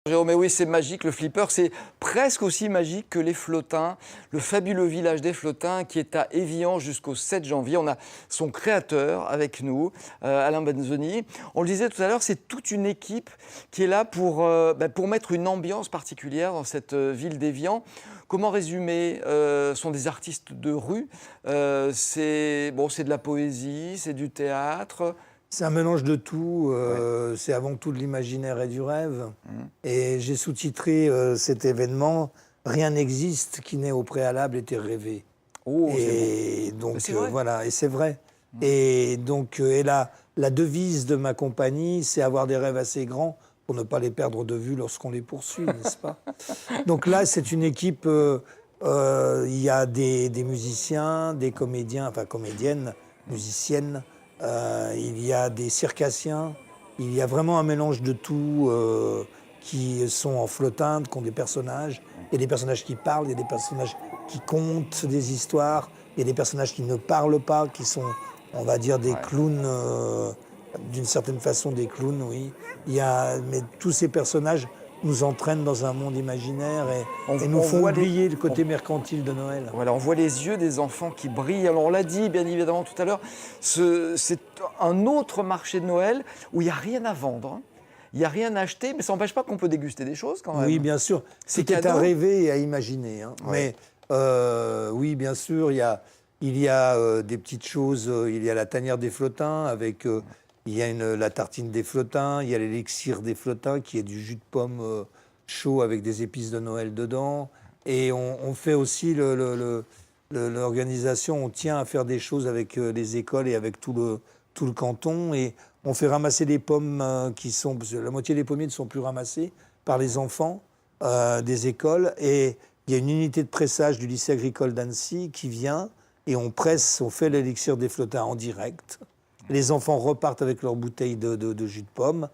Jérôme, mais oui, c'est magique, le flipper, c'est presque aussi magique que les Flottins, le fabuleux village des Flottins qui est à Évian jusqu'au 7 janvier. On a son créateur avec nous, Alain Benzoni. On le disait tout à l'heure, c'est toute une équipe qui est là pour mettre une ambiance particulière dans cette ville d'Évian. Comment résumer? Ce sont des artistes de rue, c'est de la poésie, c'est du théâtre. C'est un mélange de tout, c'est avant tout de l'imaginaire et du rêve. Et j'ai sous-titré cet événement « Rien n'existe qui n'ait au préalable été rêvé ». Oh, Et bon. donc Voilà, et c'est vrai. Et donc la devise de ma compagnie, c'est avoir des rêves assez grands pour ne pas les perdre de vue lorsqu'on les poursuit, n'est-ce pas? Donc là, c'est une équipe, il y a des musiciens, des comédiens, enfin comédiennes, musiciennes, il y a des circassiens, il y a vraiment un mélange de tout qui sont en flottante, qui ont des personnages. Il y a des personnages qui parlent, il y a des personnages qui content des histoires, il y a des personnages qui ne parlent pas, qui sont, on va dire, des clowns, d'une certaine façon des clowns, oui. Mais tous ces personnages nous entraînent dans un monde imaginaire et nous font oublier le côté mercantile de Noël. Voilà, on voit les yeux des enfants qui brillent. Alors on l'a dit bien évidemment tout à l'heure, c'est un autre marché de Noël où il n'y a rien à vendre. Hein. Il n'y a rien à acheter, mais ça n'empêche pas qu'on peut déguster des choses quand même. Oui, bien sûr. C'est à rêver et à imaginer. Hein. Ouais. Mais oui, bien sûr, il y a des petites choses. Il y a la tanière des Flottins avec... il y a la tartine des Flottins, il y a l'élixir des Flottins qui est du jus de pomme chaud avec des épices de Noël dedans. Et on fait aussi l'organisation, on tient à faire des choses avec les écoles et avec tout le canton. Et on fait ramasser des pommes parce que la moitié des pommiers ne sont plus ramassés par les enfants des écoles. Et il y a une unité de pressage du lycée agricole d'Annecy qui vient et on fait l'élixir des Flottins en direct. Les enfants repartent avec leur bouteille de jus de pomme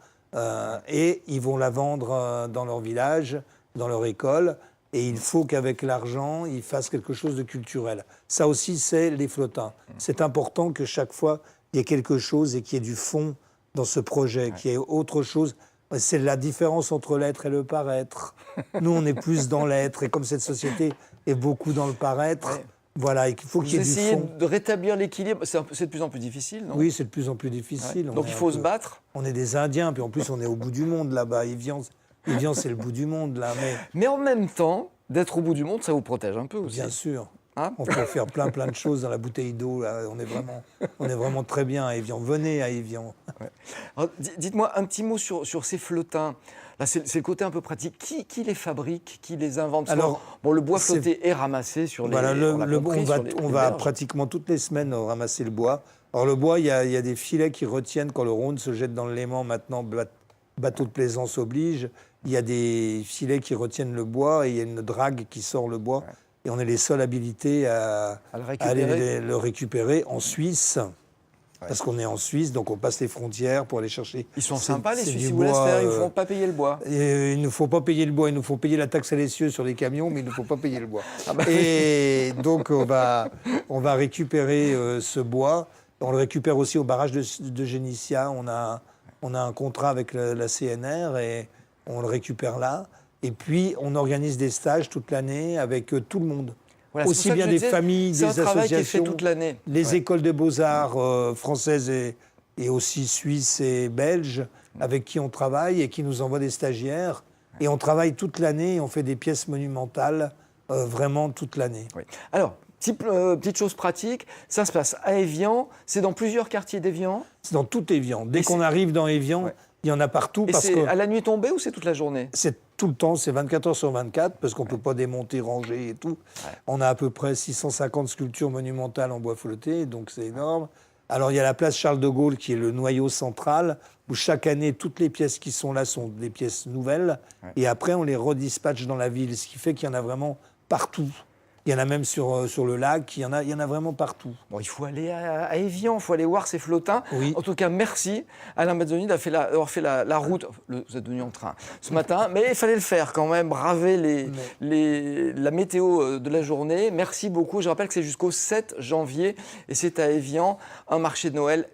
et ils vont la vendre dans leur village, dans leur école. Et il faut qu'avec l'argent, ils fassent quelque chose de culturel. Ça aussi, c'est les Flottins. C'est important que chaque fois, il y ait quelque chose et qu'il y ait du fond dans ce projet, qu'il y ait autre chose. C'est la différence entre l'être et le paraître. Nous, on est plus dans l'être. Et comme cette société est beaucoup dans le paraître... Voilà, il faut qu'il y ait du fond. Vous essayez de rétablir l'équilibre, c'est de plus en plus difficile, non? Oui, c'est de plus en plus difficile. Donc il faut se battre. On est des Indiens, puis en plus on est au bout du monde là-bas. Évian, c'est le bout du monde là. Mais en même temps, d'être au bout du monde, ça vous protège un peu aussi. Bien sûr. Hein? On peut faire plein de choses dans la bouteille d'eau. On est vraiment très bien à Évian. Venez à Évian. Ouais. Dites-moi un petit mot sur ces flottins. Là, c'est le côté un peu pratique. Qui les fabrique? Qui les invente? Alors, le bois flotté est ramassé sur les... Voilà, on va pratiquement toutes les semaines ramasser le bois. Alors le bois, il y a des filets qui retiennent quand le Rhône se jette dans le Léman. Maintenant, bateau de plaisance oblige. Il y a des filets qui retiennent le bois et il y a une drague qui sort le bois. Ouais. Et on est les seuls habilités à aller le récupérer en Suisse. Parce qu'on est en Suisse, donc on passe les frontières pour aller chercher. Ils sont sympas, les Suisses, ils vous laissent faire, ils ne font pas payer le bois. Il ne faut pas payer le bois, il nous faut payer la taxe à l'essieu sur les camions, mais il ne faut pas payer le bois. Et donc on va récupérer ce bois. On le récupère aussi au barrage de Génissia. On a un contrat avec la CNR et on le récupère là. Et puis on organise des stages toute l'année avec tout le monde. Voilà, aussi bien des familles, des associations, travail qui est fait toute l'année. Les écoles des beaux-arts françaises et aussi suisses et belges avec qui on travaille et qui nous envoient des stagiaires. Et on travaille toute l'année et on fait des pièces monumentales vraiment toute l'année. Oui. Alors, petite chose pratique, ça se passe à Évian, c'est dans plusieurs quartiers d'Évian? C'est dans tout Évian. Dès qu'on arrive dans Évian, il y en a partout. Et c'est à la nuit tombée ou c'est toute la journée? C'est tout le temps, c'est 24 heures sur 24, parce qu'on ne peut pas démonter, ranger et tout. Ouais. On a à peu près 650 sculptures monumentales en bois flotté, donc c'est énorme. Alors il y a la place Charles de Gaulle qui est le noyau central, où chaque année, toutes les pièces qui sont là sont des pièces nouvelles. Ouais. Et après, on les redispatche dans la ville, ce qui fait qu'il y en a vraiment partout. Il y en a même sur le lac, il y en a vraiment partout. Bon, il faut aller à Évian, il faut aller voir ces flottins. Oui. En tout cas, merci Alain Benzoni d'avoir fait la route. Vous êtes venu en train ce matin, mais il fallait le faire quand même, braver la météo de la journée. Merci beaucoup. Je rappelle que c'est jusqu'au 7 janvier et c'est à Évian, un marché de Noël